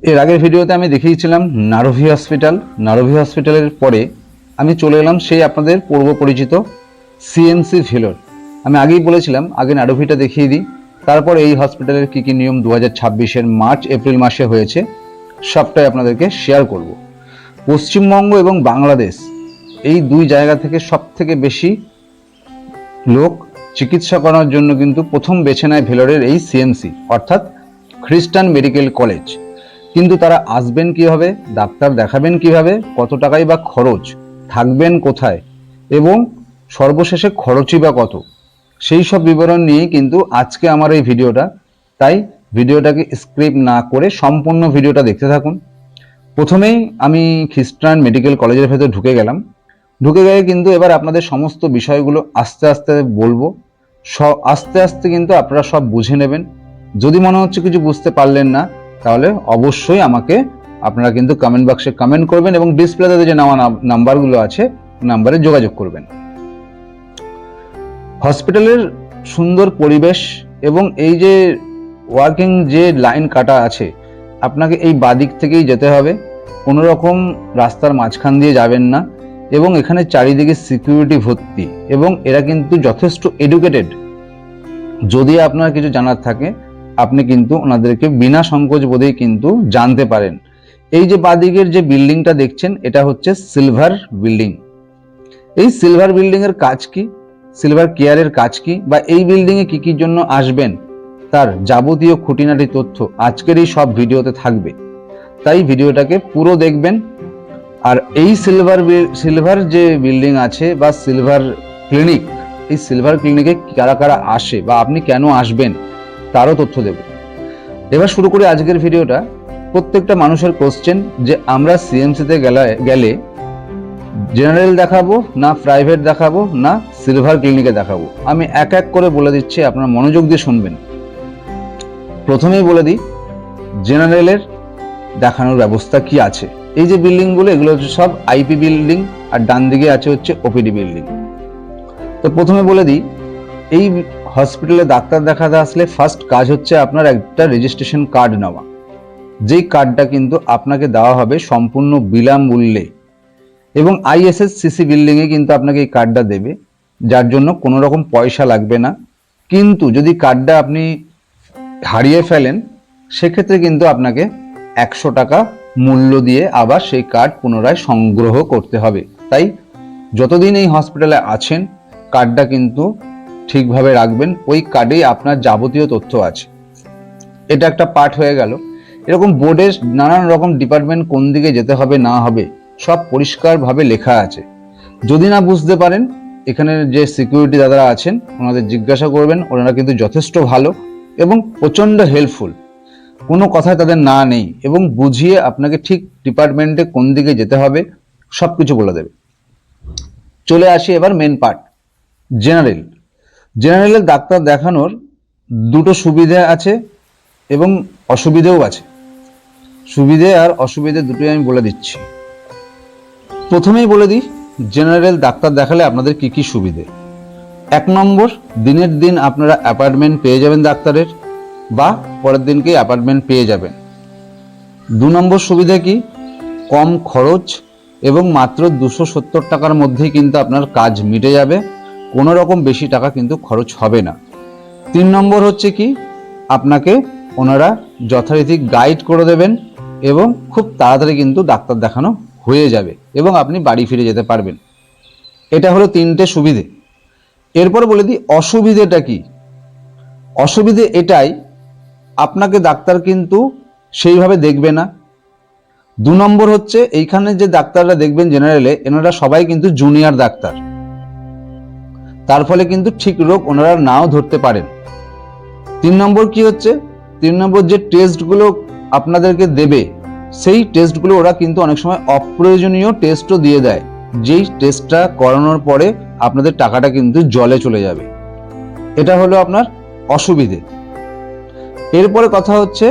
এর আগের ভিডিওতে আমি দেখিয়েছিলাম নারভি হসপিটাল। নারভি হসপিটালের পরে আমি চলে এলাম সেই আপনাদের পূর্ব পরিচিত সিএমসি ভেলোর। আমি আগেই বলেছিলাম আগে নারভিটা দেখিয়ে দিই, তারপর এই হসপিটালের কী কী নিয়ম 2026-এর মার্চ এপ্রিল মাসে হয়েছে সবটাই আপনাদেরকে শেয়ার করব। পশ্চিমবঙ্গ এবং বাংলাদেশ এই দুই জায়গা থেকে সব থেকে বেশি লোক চিকিৎসা করার জন্য কিন্তু প্রথম বেছে নেয় ভেলোরের এই সিএমসি অর্থাৎ খ্রিস্টান মেডিকেল কলেজ। কিন্তু তারা আসবেন কিভাবে, ডাক্তার দেখাবেন কিভাবে, কত টাকাই বা খরচ, থাকবেন কোথায় এবং সর্বশেষে খরচই বা কত, সেই সব বিবরণ নিয়েই কিন্তু আজকে আমার এই ভিডিওটা। তাই ভিডিওটাকে স্ক্রিপ্ট না করে সম্পূর্ণ ভিডিওটা দেখতে থাকুন। প্রথমেই আমি খ্রিস্টান মেডিকেল কলেজের ভেতর ঢুকে গেলাম। ঢুকে গিয়ে কিন্তু এবার আপনাদের সমস্ত বিষয়গুলো আস্তে আস্তে বলবো। আস্তে আস্তে কিন্তু আপনারা সব বুঝে নেবেন। যদি মনে হচ্ছে কিছু বুঝতে পারলেন না, তাহলে অবশ্যই আমাকে আপনারা কিন্তু কমেন্ট বক্সে কমেন্ট করবেন এবং ডিসপ্লেতে যে নেওয়া নাম্বারগুলো আছে নাম্বারে যোগাযোগ করবেন। হসপিটালের সুন্দর পরিবেশ এবং এই যে ওয়ার্কিং যে লাইন কাটা আছে, আপনাকে এই বাদিক থেকেই যেতে হবে, কোনো রকম রাস্তার মাঝখান দিয়ে যাবেন না। এবং এখানে চারিদিকে সিকিউরিটি ভর্তি এবং এরা কিন্তু যথেষ্ট এডুকেটেড। যদি আপনার কিছু জানার থাকে আপনি কিন্তু ওনাদেরকে বিনা সংকোচ বোধেই কিন্তু জানতে পারেন। এই যে বাদিকের যে বিল্ডিংটা দেখছেন, এটা হচ্ছে সিলভার বিল্ডিং। এই সিলভার বিল্ডিং এর কাজ কি, সিলভার কেয়ারের কাজ কি, বা এই বিল্ডিং এ কি কি জন্য আসবেন, তার যাবতীয় খুঁটিনাটি তথ্য আজকের এই সব ভিডিওতে থাকবে। তাই ভিডিওটাকে পুরো দেখবেন। আর এই সিলভার যে বিল্ডিং আছে বা সিলভার ক্লিনিক, এই সিলভার ক্লিনিকে কারা কারা আসে বা আপনি কেন আসবেন তারও তথ্য দেব। এবার শুরু করি আজকের ভিডিওটা। প্রত্যেকটা মানুষের কোশ্চেন যে আমরা সিএমসিতে গেলে জেনারেল দেখাবো না প্রাইভেট দেখাবো না সিলভার ক্লিনিকে দেখাবো। আমি এক এক করে বলে দিচ্ছি, আপনারা মনোযোগ দিয়ে শুনবেন। প্রথমেই বলে দিই জেনারেলের দেখানোর ব্যবস্থা কি আছে। এই যে বিল্ডিংগুলো, এগুলো হচ্ছে সব আইপি বিল্ডিং আর ডান দিকে আছে হচ্ছে ওপিডি বিল্ডিং। তো প্রথমে বলে দিই, এই হসপিটালে ডাক্তার দেখাতে আসলে ফার্স্ট কাজ হচ্ছে আপনার একটা রেজিস্ট্রেশন কার্ড নেওয়া। যেই কার্ডটা কিন্তু আপনাকে দেওয়া হবে সম্পূর্ণ বিনামূল্যে এবং আইএসএস-সিসি বিল্ডিংয়ে কিন্তু আপনাকে এই কার্ডটা দেবে, যার জন্য কোনো রকম পয়সা লাগবে না। কিন্তু যদি কার্ডটা আপনি হারিয়ে ফেলেন সেক্ষেত্রে কিন্তু আপনাকে 100 টাকা মূল্য দিয়ে আবার সেই কার্ড পুনরায় সংগ্রহ করতে হবে। তাই যতদিন এই হসপিটালে আছেন কার্ডটা কিন্তু ঠিকভাবে রাখবেন। ওই কার্ডেই আপনার যাবতীয় তথ্য আছে। এটা একটা পার্ট হয়ে গেল। এরকম বোর্ডে নানান রকম ডিপার্টমেন্ট কোন দিকে যেতে হবে না হবে সব পরিষ্কারভাবে লেখা আছে। যদি না বুঝতে পারেন, এখানে যে সিকিউরিটি দাদারা আছেন ওনাদের জিজ্ঞাসা করবেন। ওনারা কিন্তু যথেষ্ট ভালো এবং প্রচণ্ড হেল্পফুল। কোনো কথায় তাদের না নেই এবং বুঝিয়ে আপনাকে ঠিক ডিপার্টমেন্টে কোন দিকে যেতে হবে সব কিছু বলে দেবে। চলে আসি এবার মেন পার্ট, জেনারেল। জেনারেলের ডাক্তার দেখানোর দুটো সুবিধা আছে এবং অসুবিধেও আছে। সুবিধে আর অসুবিধে দুটোই আমি বলে দিচ্ছি। প্রথমেই বলে দিই জেনারেল ডাক্তার দেখালে আপনাদের কি কি সুবিধে। 1 নম্বর, দিনের দিন আপনারা অ্যাপয়েন্টমেন্ট পেয়ে যাবেন ডাক্তারের, বা পরের দিনকেই অ্যাপয়েন্টমেন্ট পেয়ে যাবেন। 2 নম্বর সুবিধা কি, কম খরচ এবং মাত্র 270 টাকার মধ্যেই কিন্তু আপনার কাজ মিটে যাবে, কোনো রকম বেশি টাকা কিন্তু খরচ হবে না। 3 নম্বর হচ্ছে কি, আপনাকে ওনারা যথারীতি গাইড করে দেবেন এবং খুব তাড়াতাড়ি কিন্তু ডাক্তার দেখানো হয়ে যাবে এবং আপনি বাড়ি ফিরে যেতে পারবেন। এটা হলো 3টে সুবিধে। এরপর বলে দিই অসুবিধেটা কি। অসুবিধে এটাই, আপনাকে ডাক্তার কিন্তু সেইভাবে দেখবে না। 2 নম্বর হচ্ছে এইখানে যে ডাক্তাররা দেখবেন জেনারেলে, এনারা সবাই কিন্তু জুনিয়র ডাক্তার, তার ফলে কিন্তু ঠিক রোগ ওনারা নাও ধরতে পারেন। 3 নম্বর কি হচ্ছে, 3 নম্বর যে টেস্টগুলো আপনাদেরকে দেবে সেই টেস্টগুলো ওরা কিন্তু অনেক সময় অপ্রয়োজনীয় টেস্টও দিয়ে দেয়, যেই টেস্টটা করানোর পরে আপনাদের টাকাটা কিন্তু জলে চলে যাবে। এটা হলো আপনার অসুবিধে। এরপরে কথা হচ্ছে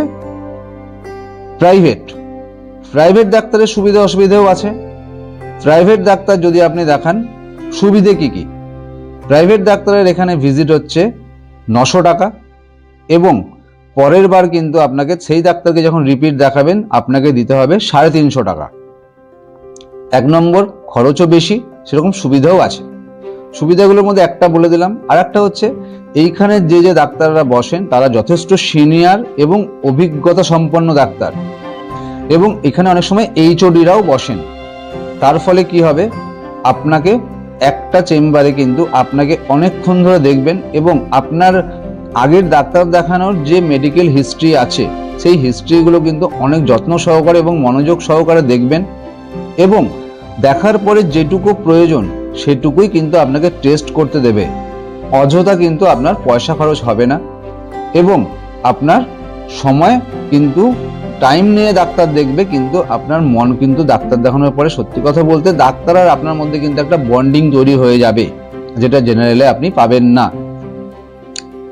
প্রাইভেট ডাক্তারের সুবিধা অসুবিধাও আছে। প্রাইভেট ডাক্তার যদি আপনি দেখান, সুবিধে কি কি। প্রাইভেট ডাক্তারের এখানে ভিজিট হচ্ছে 900 টাকা এবং পরের বার কিন্তু আপনাকে সেই ডাক্তারকে যখন রিপিট দেখাবেন আপনাকে দিতে হবে 350 টাকা। 1 নম্বর খরচও বেশি, সেরকম সুবিধাও আছে। সুবিধাগুলোর মধ্যে একটা বলে দিলাম। আর একটা হচ্ছে এইখানে যে যে ডাক্তাররা বসেন তারা যথেষ্ট সিনিয়র এবং অভিজ্ঞতা সম্পন্ন ডাক্তার, এবং এখানে অনেক সময় এইচওডিরাও বসেন। তার ফলে কি হবে, আপনাকে একটা চেম্বারে কিন্তু আপনাকে অনেকক্ষণ ধরে দেখবেন এবং আপনার আগের ডাক্তার দেখানোর যে মেডিকেল হিস্ট্রি আছে সেই হিস্ট্রিগুলো কিন্তু অনেক যত্ন সহকারে এবং মনোযোগ সহকারে দেখবেন, এবং দেখার পরে যেটুকু প্রয়োজন সেটুকুই কিন্তু আপনাকে টেস্ট করতে দেবে। অযথা কিন্তু আপনার পয়সা খরচ হবে না, এবং আপনার সময় কিন্তু টাইম নিয়ে ডাক্তার দেখবে, কিন্তু আপনার মন কিন্তু ডাক্তার দেখানোর পরে সত্যি কথা বলতে ডাক্তার আর আপনার মধ্যে কিন্তু একটা বন্ডিং তৈরি হয়ে যাবে, যেটা জেনারেলে আপনি পাবেন না।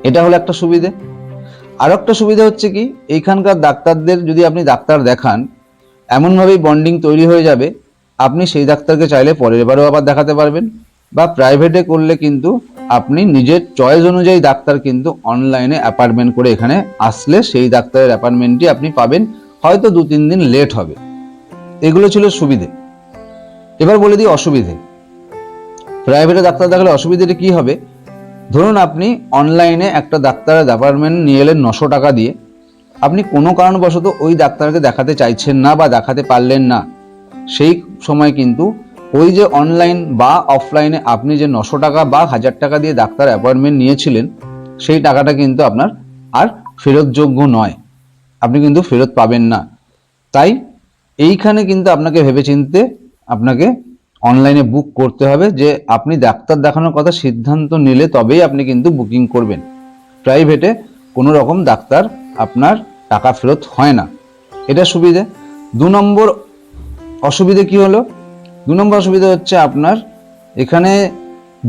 এটা হলো একটা সুবিধে। আর একটা সুবিধা হচ্ছে কি, এইখানকার ডাক্তারদের যদি আপনি ডাক্তার দেখান এমনভাবেই বন্ডিং তৈরি হয়ে যাবে, আপনি সেই ডাক্তারকে চাইলে পরের বারও আবার দেখাতে পারবেন, বা প্রাইভেটে করলে কিন্তু আপনি নিজের চয়েস অনুযায়ী ডাক্তার কিন্তু অনলাইনে অ্যাপয়েন্টমেন্ট করে এখানে আসলে সেই ডাক্তারের অ্যাপয়েন্টমেন্টটি আপনি পাবেন, হয়তো 2-3 দিন লেট হবে। এগুলো ছিল সুবিধে। এবার বলে দিই অসুবিধে। প্রাইভেটে ডাক্তার দেখালে অসুবিধাটা কি হবে, ধরুন আপনি অনলাইনে একটা ডাক্তারের অ্যাপয়েন্টমেন্ট নিয়ে এলেন 900 টাকা দিয়ে, আপনি কোনো কারণবশত ওই ডাক্তারকে দেখাতে চাইছেন না বা দেখাতে পারলেন না, সেই সময় কিন্তু ওই যে অনলাইন বা অফলাইনে আপনি যে 900 টাকা বা 1000 টাকা দিয়ে ডাক্তার অ্যাপয়েন্টমেন্ট নিয়েছিলেন সেই টাকাটা কিন্তু আপনার আর ফেরতযোগ্য নয়, আপনি কিন্তু ফেরত পাবেন না। তাই এইখানে কিন্তু আপনাকে ভেবেচিন্তে আপনাকে অনলাইনে বুক করতে হবে, যে আপনি ডাক্তার দেখানোর কথা সিদ্ধান্ত নিলে তবেই আপনি কিন্তু বুকিং করবেন। প্রাইভেটে কোনো রকম ডাক্তার আপনার টাকা ফেরত হয় না, এটা সুবিধে। 2 নম্বর অসুবিধে কি হলো, 2 নম্বর অসুবিধা হচ্ছে আপনার এখানে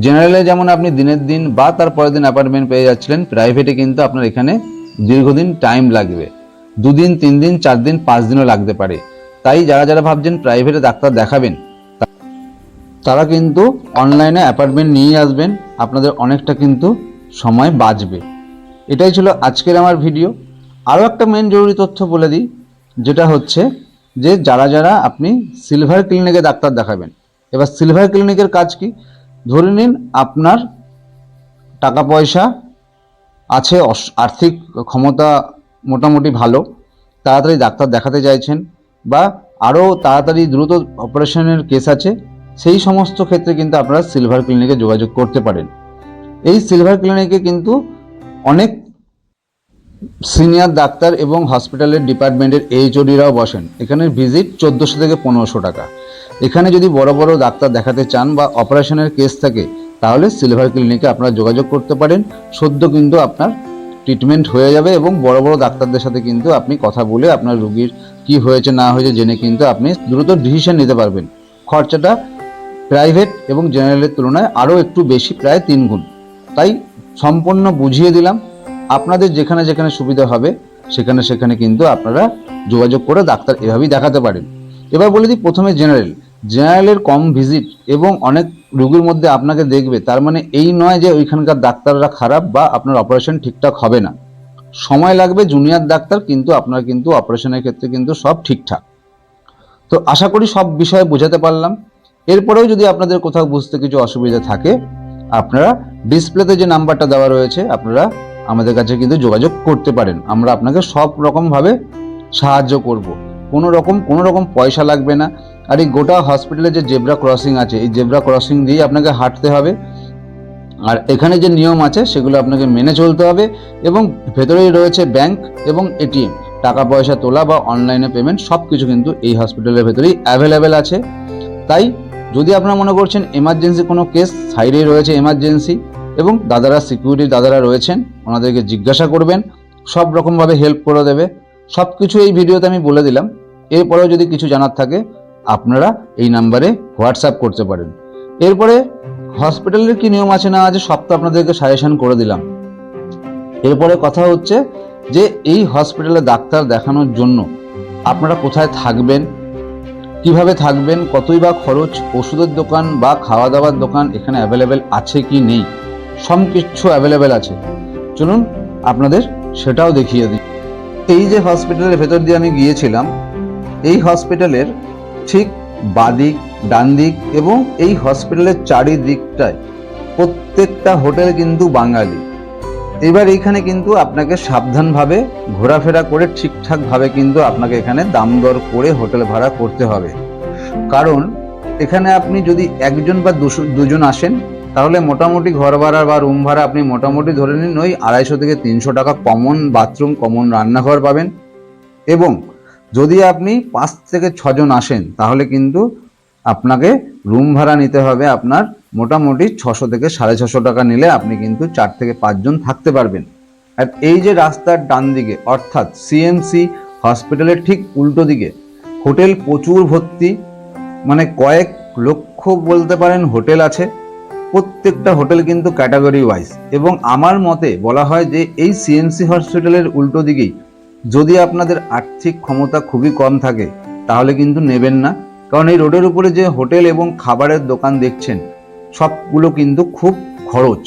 জেনারেলে যেমন আপনি দিনের দিন বা তার পরের দিন অ্যাপয়েন্টমেন্ট পেয়ে যাচ্ছিলেন, প্রাইভেটে কিন্তু আপনার এখানে দীর্ঘদিন টাইম লাগবে, 2 দিন 3 দিন 4 দিন 5 দিনও লাগতে পারে। তাই যারা যারা ভাবছেন প্রাইভেটে ডাক্তার দেখাবেন তারা কিন্তু অনলাইনে অ্যাপয়েন্টমেন্ট নিয়ে আসবেন, আপনাদের অনেকটা কিন্তু সময় বাঁচবে। এটাই ছিল আজকের আমার ভিডিও। আরও একটা মেন জরুরি তথ্য বলে দিই, যেটা হচ্ছে যে যারা যারা আপনি সিলভার ক্লিনিকে ডাক্তার দেখাবেন। এবার সিলভার ক্লিনিকের কাজ কি, ধরে নিন আপনার টাকা পয়সা আছে, আর্থিক ক্ষমতা মোটামুটি ভালো, তাড়াতাড়ি ডাক্তার দেখাতে চাইছেন, বা আরও তাড়াতাড়ি দ্রুত অপারেশনের কেস আছে, সেই সমস্ত ক্ষেত্রে কিন্তু আপনারা সিলভার ক্লিনিকে যোগাযোগ করতে পারেন। এই সিলভার ক্লিনিকে কিন্তু অনেক সিনিয়র ডাক্তার এবং হসপিটালের ডিপার্টমেন্টের এইচওডিরাও বসেন। এখানে ভিজিট 1400 থেকে 1500 টাকা। এখানে যদি বড় বড় ডাক্তার দেখাতে চান বা অপারেশনের কেস থাকে তাহলে সিলভার ক্লিনিকে আপনারা যোগাযোগ করতে পারেন। সদ্য কিন্তু আপনার ট্রিটমেন্ট হয়ে যাবে এবং বড় বড় ডাক্তারদের সাথে কিন্তু আপনি কথা বলে আপনার রোগীর কি হয়েছে না হয়েছে জেনে কিন্তু আপনি দ্রুত ডিসিশন নিতে পারবেন। খরচাটা প্রাইভেট এবং জেনারেলের তুলনায় আরও একটু বেশি, প্রায় 3 গুণ। তাই সম্পূর্ণ বুঝিয়ে দিলাম, আপনাদের যেখানে যেখানে সুবিধা হবে সেখানে সেখানে কিন্তু আপনারা যোগাযোগ করে ডাক্তার এভাবেই দেখাতে পারেন। এবার বলে দিই প্রথমে জেনারেলের কম ভিজিট এবং অনেক রোগীর মধ্যে আপনাকে দেখবে, তার মানে এই নয় যে ওইখানকার ডাক্তাররা খারাপ বা আপনার অপারেশন ঠিকঠাক হবে না। সময় লাগবে, জুনিয়র ডাক্তার, কিন্তু আপনার কিন্তু অপারেশনের ক্ষেত্রে কিন্তু সব ঠিকঠাক। তো আশা করি সব বিষয়ে বোঝাতে পারলাম। এরপরেও যদি আপনাদের কোথাও বুঝতে কিছু অসুবিধা থাকে আপনারা ডিসপ্লেতে যে নাম্বারটা দেওয়া রয়েছে আপনারা আমাদের কাছে কিন্তু যোগাযোগ করতে পারেন। আমরা আপনাকে সব রকমভাবে সাহায্য করব, কোনো রকম পয়সা লাগবে না। আর এই গোটা হসপিটালে যে জেব্রা ক্রসিং আছে এই জেব্রা ক্রসিং দিয়েই আপনাকে হাঁটতে হবে, আর এখানে যে নিয়ম আছে সেগুলো আপনাকে মেনে চলতে হবে। এবং ভেতরেই রয়েছে ব্যাংক এবং এটিএম, টাকা পয়সা তোলা বা অনলাইনে পেমেন্ট সব কিছু কিন্তু এই হসপিটালের ভেতরেই অ্যাভেলেবেল আছে। তাই যদি আপনারা মনে করছেন এমার্জেন্সি কোনো কেস, সাইডেই রয়েছে এমার্জেন্সি এবং দাদারা সিকিউরিটি দাদারা রয়েছেন, ওনাদেরকে জিজ্ঞাসা করবেন, সব রকমভাবে হেল্প করে দেবে। সব কিছু এই ভিডিওতে আমি বলে দিলাম। এরপরেও যদি কিছু জানার থাকে আপনারা এই নাম্বারে হোয়াটসঅ্যাপ করতে পারেন। এরপরে হসপিটালের কি নিয়ম আছে না আছে সব তো আপনাদেরকে সাজেশন করে দিলাম। এরপরে কথা হচ্ছে যে এই হসপিটালে ডাক্তার দেখানোর জন্য আপনারা কোথায় থাকবেন, কিভাবে থাকবেন, কতই বা খরচ, ওষুধের দোকান বা খাওয়া দাওয়ার দোকান এখানে অ্যাভেলেবেল আছে কি নেই, সব কিছু অ্যাভেলেবেল আছে। চলুন আপনাদের সেটাও দেখিয়ে দিই। এই যে হসপিটালের ভেতর দিয়ে আমি গিয়েছিলাম, এই হসপিটালের ঠিক বাদিক, ডান দিক এবং এই হসপিটালের চারিদিকটায় প্রত্যেকটা হোটেল কিন্তু বাঙালি। এবার এইখানে কিন্তু আপনাকে সাবধানভাবে ঘোরাফেরা করে ঠিকঠাকভাবে কিন্তু আপনাকে এখানে দাম দর করে হোটেল ভাড়া করতে হবে। কারণ এখানে আপনি যদি একজন বা দুজন আসেন, তাহলে মোটামুটি ঘর ভাড়া বা রুম ভাড়া আপনি মোটামুটি ধরে নিন ওই 250 থেকে 300 টাকা কমন বাথরুম, কমন রান্নাঘর পাবেন। এবং যদি আপনি 5 থেকে 6 জন আসেন, তাহলে কিন্তু আপনাকে রুম ভাড়া নিতে হবে আপনার মোটামুটি 600 থেকে 650 টাকা নিলে আপনি কিন্তু 4 থেকে 5 জন থাকতে পারবেন। আর এই যে রাস্তার ডান দিকে অর্থাৎ সিএমসি হসপিটালের ঠিক উল্টো দিকে হোটেল প্রচুর ভর্তি, মানে কয়েক লক্ষ বলতে পারেন হোটেল আছে। প্রত্যেকটা হোটেল কিন্তু ক্যাটাগরি ওয়াইজ। এবং আমার মতে বলা হয় যে এই সিএমসি হসপিটালের উল্টো দিকেই যদি আপনাদের আর্থিক ক্ষমতা খুবই কম থাকে তাহলে কিন্তু নেবেন না। কারণ এই রোডের উপরে যে হোটেল এবং খাবারের দোকান দেখছেন সবগুলো কিন্তু খুব খরচ।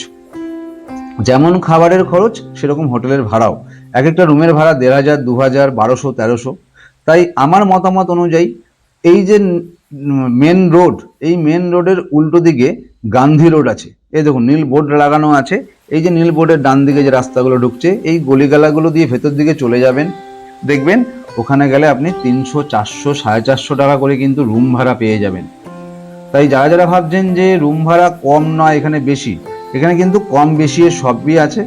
যেমন খাবারের খরচ সেরকম হোটেলের ভাড়াও। এক একটা রুমের ভাড়া 1500, 2000, 1200, 1300। তাই আমার মতামত অনুযায়ী এই যে মেন রোড, এই মেন রোডের উল্টো দিকে গান্ধী রোড আছে। এই দেখুন নীল বোর্ড লাগানো আছে। এই যে নীল বোর্ডের ডান দিকে যে রাস্তাগুলো ঢুকছে, এই গলিগালাগুলো দিয়ে ভেতর দিকে চলে যাবেন, দেখবেন ওখানে গেলে আপনি 300, 400, 450 টাকা করে কিন্তু রুম ভাড়া পেয়ে যাবেন। তাই যারা যারা ভাবছেন যে রুম ভাড়া কম নয় এখানে বেশি, এখানে কিন্তু কম বেশি সবই আছে।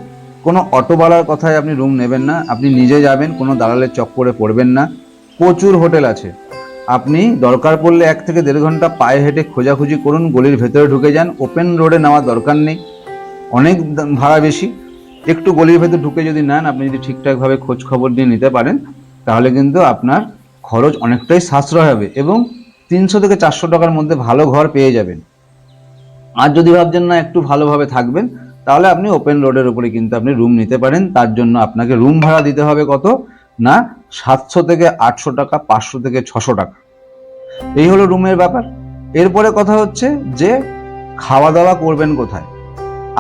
কোনো অটোওয়ালার কথায় আপনি রুম নেবেন না, আপনি নিজে যাবেন, কোনো দালালের চক্করে পড়বেন না। প্রচুর হোটেল আছে, আপনি দরকার পড়লে 1 থেকে 1.5 ঘন্টা পায়ে হেঁটে খোঁজাখুঁজি করুন, গলির ভেতরে ঢুকে যান। ওপেন রোডে নেওয়ার দরকার নেই, অনেক ভাড়া বেশি। একটু গলির ভেতরে ঢুকে যদি নেন, আপনি যদি ঠিকঠাকভাবে খোঁজ খবর দিয়ে নিতে পারেন, তাহলে কিন্তু আপনার খরচ অনেকটাই সাশ্রয় হবে এবং 300 থেকে 400 টাকার মধ্যে ভালো ঘর পেয়ে যাবেন। আর যদি ভাবছেন না একটু ভালোভাবে থাকবেন, তাহলে আপনি ওপেন রোডের উপরে কিন্তু আপনি রুম নিতে পারেন। তার জন্য আপনাকে রুম ভাড়া দিতে হবে কত না 700 থেকে 800 টাকা, 500 থেকে 600 টাকা। এই হলো রুমের ব্যাপার। এরপরে কথা হচ্ছে যে খাওয়া দাওয়া করবেন কোথায়।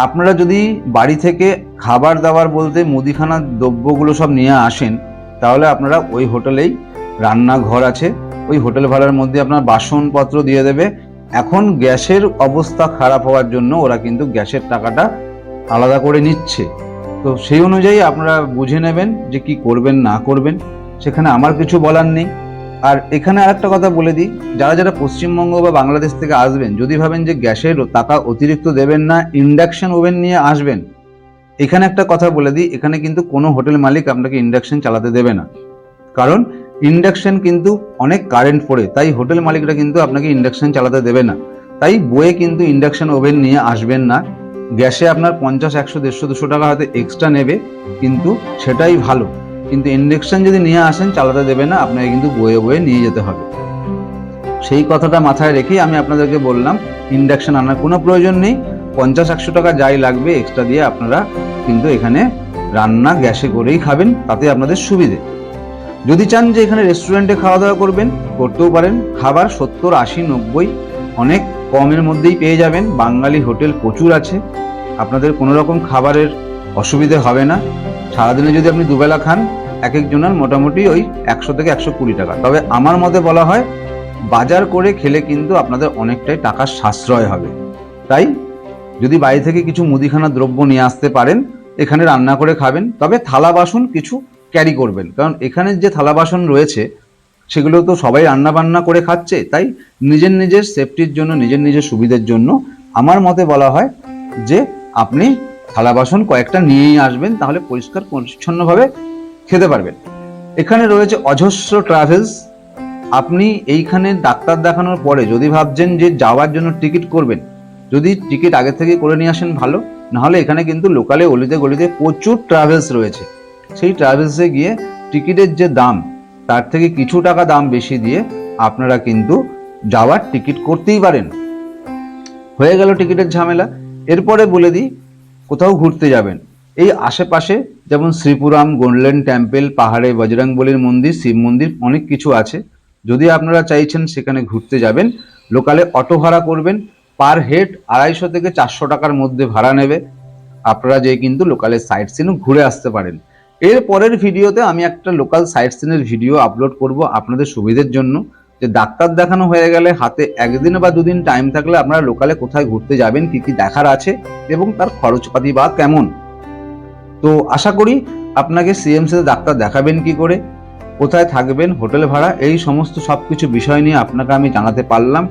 আপনারা যদি বাড়ি থেকে খাবার দাবার বলতে মুদিখানার দ্রব্যগুলো সব নিয়ে আসেন, তাহলে আপনারা ওই হোটেলেই রান্নাঘর আছে, ওই হোটেল ভাড়ার মধ্যে আপনার বাসনপত্র দিয়ে দেবে। এখন গ্যাসের অবস্থা খারাপ হওয়ার জন্য ওরা কিন্তু গ্যাসের টাকাটা আলাদা করে নিচ্ছে। তো সেই অনুযায়ী আপনারা বুঝে নেবেন যে কি করবেন না করবেন, সেখানে আমার কিছু বলার নেই। আর এখানে আরেকটা কথা বলে দিই, যারা যারা পশ্চিমবঙ্গ বা বাংলাদেশ থেকে আসবেন, যদি ভাবেন যে গ্যাসের টাকা অতিরিক্ত দেবেন না, ইন্ডাকশন ওভেন নিয়ে আসবেন, এখানে একটা কথা বলে দিই, এখানে কিন্তু কোনো হোটেল মালিক আপনাকে ইন্ডাকশন চালাতে দেবে না। কারণ ইন্ডাকশন কিন্তু অনেক কারেন্ট পড়ে, তাই হোটেল মালিকরা কিন্তু আপনাকে ইন্ডাকশন চালাতে দেবে না। তাই বয়ে কিন্তু ইন্ডাকশন ওভেন নিয়ে আসবেন না। গ্যাসে আপনার 50, 100, 150, 200 টাকা হয়তো এক্সট্রা নেবে, কিন্তু সেটাই ভালো। কিন্তু ইন্ডাকশন যদি নিয়ে আসেন চালাতে দেবে না, আপনাকে কিন্তু বয়ে বয়ে নিয়ে যেতে হবে। সেই কথাটা মাথায় রেখেই আমি আপনাদেরকে বললাম ইন্ডাকশন আনার কোনো প্রয়োজন নেই। 50, 100 টাকা যাই লাগবে এক্সট্রা দিয়ে আপনারা কিন্তু এখানে রান্না গ্যাসে করেই খাবেন, তাতে আপনাদের সুবিধে। যদি চান যে এখানে রেস্টুরেন্টে খাওয়া দাওয়া করবেন, করতেও পারেন। খাবার 70, 80, 90 অনেক কমের মধ্যেই পেয়ে যাবেন। বাঙালি হোটেল প্রচুর আছে, আপনাদের কোনো রকম খাবারের অসুবিধে হবে না। সারাদিনে যদি আপনি দুবেলা খান, এক একজনের মোটামুটি ওই 100 থেকে 120 টাকা। তবে আমার মতে বলা হয় বাজার করে খেলে কিন্তু আপনাদের অনেকটাই টাকার সাশ্রয় হবে। তাই যদি বাড়ি থেকে কিছু মুদিখানা দ্রব্য নিয়ে আসতে পারেন, এখানে রান্না করে খাবেন। তবে থালা বাসন কিছু ক্যারি করবেন, কারণ এখানে যে থালা বাসন রয়েছে সেগুলো তো সবাই রান্না বান্না করে খাচ্ছে। তাই নিজের নিজের সেফটির জন্য, নিজের নিজের সুবিধার জন্য আমার মতে বলা হয় যে আপনি থালা বাসন কয়েকটা নিয়েই আসবেন, তাহলে পরিষ্কার পরিচ্ছন্নভাবে খেতে পারবেন। এখানে রয়েছে অজস্র ট্রাভেলস। আপনি এইখানে ডাক্তার দেখানোর পরে যদি ভাবছেন যে যাওয়ার জন্য টিকিট করবেন, যদি টিকিট আগে থেকে করে নিয়ে আসেন ভালো, নাহলে এখানে কিন্তু লোকালে অলিতে গলিতে প্রচুর ট্রাভেলস রয়েছে। সেই ট্রাভেলসে গিয়ে টিকিটের যে দাম তার থেকে কিছু টাকা দাম বেশি দিয়ে আপনারা কিন্তু যাওয়ার টিকিট করতেই পারেন। হয়ে গেল টিকিটের ঝামেলা। এরপরে বলে দিই কোথাও ঘুরতে যাবেন, এই আশেপাশে যেমন শ্রীপুরাম, গোল্ডেন টেম্পল, পাহাড়ে বজরংবলীর মন্দির, শিব মন্দির, অনেক কিছু আছে। যদি আপনারা চাইছেন সেখানে ঘুরতে যাবেন, লোকালে অটো ভাড়া করবেন। পার হেড 250 থেকে 400 টাকার মধ্যে ভাড়া নেবে। আপনারা যে কিন্তু লোকালের সাইট সিনও ঘুরে আসতে পারেন। এর পরের ভিডিওতে আমি একটা লোকাল সাইট সিনের ভিডিও আপলোড করব আপনাদের সুবিধার জন্য, যে ডাক্তার দেখানো হয়ে গেলে হাতে একদিন বা দুদিন টাইম থাকলে আপনারা লোকালে কোথায় ঘুরতে যাবেন, কি কি দেখার আছে এবং তার খরচপাতি বা কেমন। তো আশা করি আপনাকে সিএমসিতে ডাক্তার দেখাবেন কি করে, কোথায় থাকবেন, হোটেল ভাড়া, এই সমস্ত সবকিছু বিষয় নিয়ে আপনাকে আমি জানাতে পারলাম।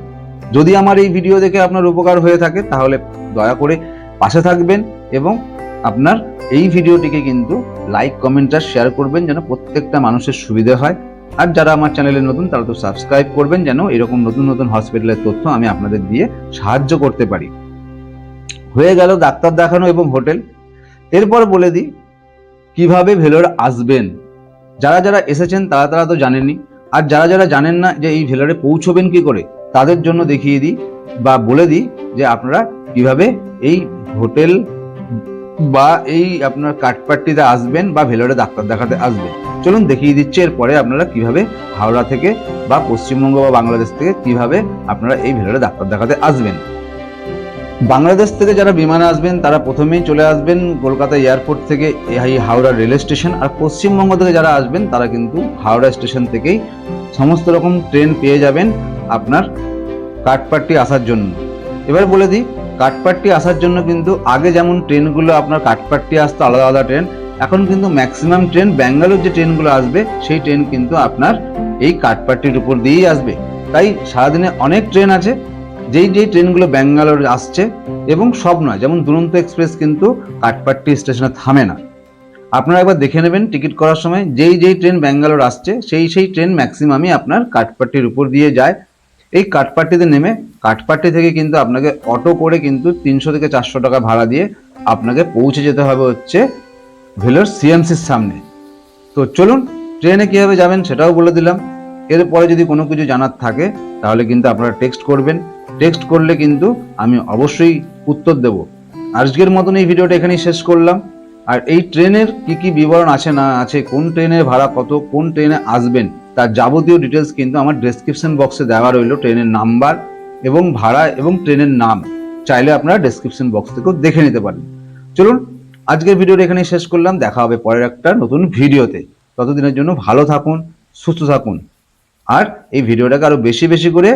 যদি আমার এই ভিডিও দেখে আপনার উপকার হয়ে থাকে তাহলে দয়া করে পাশে থাকবেন এবং আপনার এই ভিডিওটিকে কিন্তু লাইক, কমেন্ট আর শেয়ার করবেন যেন প্রত্যেকটা মানুষের সুবিধা হয়। আর যারা আমার চ্যানেলে নতুন তারা তো সাবস্ক্রাইব করবেন যেন এরকম নতুন নতুন হসপিটালের তথ্য আমি আপনাদের দিয়ে সাহায্য করতে পারি। হয়ে গেল ডাক্তার দেখানো এবং হোটেল। এরপর বলে দিই কিভাবে ভেলোর আসবেন। যারা যারা এসেছেন তারা তারা তো জানেনই, আর যারা যারা জানেন না যে এই ভেলোরে পৌঁছবেন কি করে তাদের জন্য দেখিয়ে দিই বা বলে দিই যে আপনারা কিভাবে এই হোটেল বা এই আপনার কাঠপাট্টিতে আসবেন বা ভেলোরে ডাক্তার দেখাতে আসবেন। চলুন দেখিয়ে দিচ্ছি এরপরে আপনারা কিভাবে হাওড়া থেকে বা পশ্চিমবঙ্গ বা বাংলাদেশ থেকে কিভাবে আপনারা এই ভেলোরে ডাক্তার দেখাতে আসবেন। বাংলাদেশ থেকে যারা বিমানে আসবেন তারা প্রথমেই চলে আসবেন কলকাতা এয়ারপোর্ট থেকে এই হাওড়া রেল স্টেশন, আর পশ্চিমবঙ্গ থেকে যারা আসবেন তারা কিন্তু হাওড়া স্টেশন থেকেই সমস্ত রকম ট্রেন পেয়ে যাবেন আপনার কাঠপাট্টি আসার জন্য। এবার বলে দিই কাঠপাট্টি আসার জন্য কিন্তু আগে যেমন ট্রেনগুলো আপনার কাঠপাট্টি আসতো আলাদা আলাদা ট্রেন, এখন কিন্তু ম্যাক্সিমাম ট্রেন ব্যাঙ্গালোর যে ট্রেনগুলো আসবে সেই ট্রেন কিন্তু আপনার এই কাঠপাট্টির উপর দিয়েই আসবে। তাই সারাদিনে অনেক ট্রেন আছে যেই ট্রেনগুলো ব্যাঙ্গালোর আসছে, এবং সব নয়, যেমন দুরন্ত এক্সপ্রেস কিন্তু কাঠপাট্টি স্টেশনে থামে না। আপনারা একবার দেখে নেবেন টিকিট করার সময় যেই ট্রেন ব্যাঙ্গালোর আসছে সেই ট্রেন ম্যাক্সিমামই আপনার কাঠপাট্টির উপর দিয়ে যায়। এই কাঠপাট্টিতে নেমে কাঠপাট্টি থেকে কিন্তু আপনাকে অটো করে কিন্তু 300 থেকে 400 টাকা ভাড়া দিয়ে আপনাকে পৌঁছে যেতে হবে হচ্ছে ভেলোর সিএমসির সামনে। তো চলুন ট্রেনে কিভাবে যাবেন সেটাও বলে দিলাম। এরপরে যদি কোনো কিছু জানার থাকে তাহলে কিন্তু আপনারা টেক্সট করবেন, টেক্সট করলে কিন্তু আমি অবশ্যই উত্তর দেব। আজকের মতন এই ভিডিওটা এখানেই শেষ করলাম। আর এই ট্রেনের কি কি বিবরণ আছে না আছে, কোন ট্রেনের ভাড়া কত, কোন ট্রেনে আসবেন, তার যাবতীয় ডিটেলস কিন্তু আমার ডেসক্রিপশন বক্সে দেওয়া রইল, ট্রেনের নাম্বার এবং ভাড়া এবং ট্রেনের নাম, চাইলে আপনারা ডেসক্রিপশন বক্স থেকেও দেখে নিতে পারেন। চলুন আজকের ভিডিওটা এখানেই শেষ করলাম, দেখা হবে পরের একটা নতুন ভিডিওতে। ততদিনের জন্য ভালো থাকুন, সুস্থ থাকুন, আর এই ভিডিওটাকে আরো বেশি বেশি করে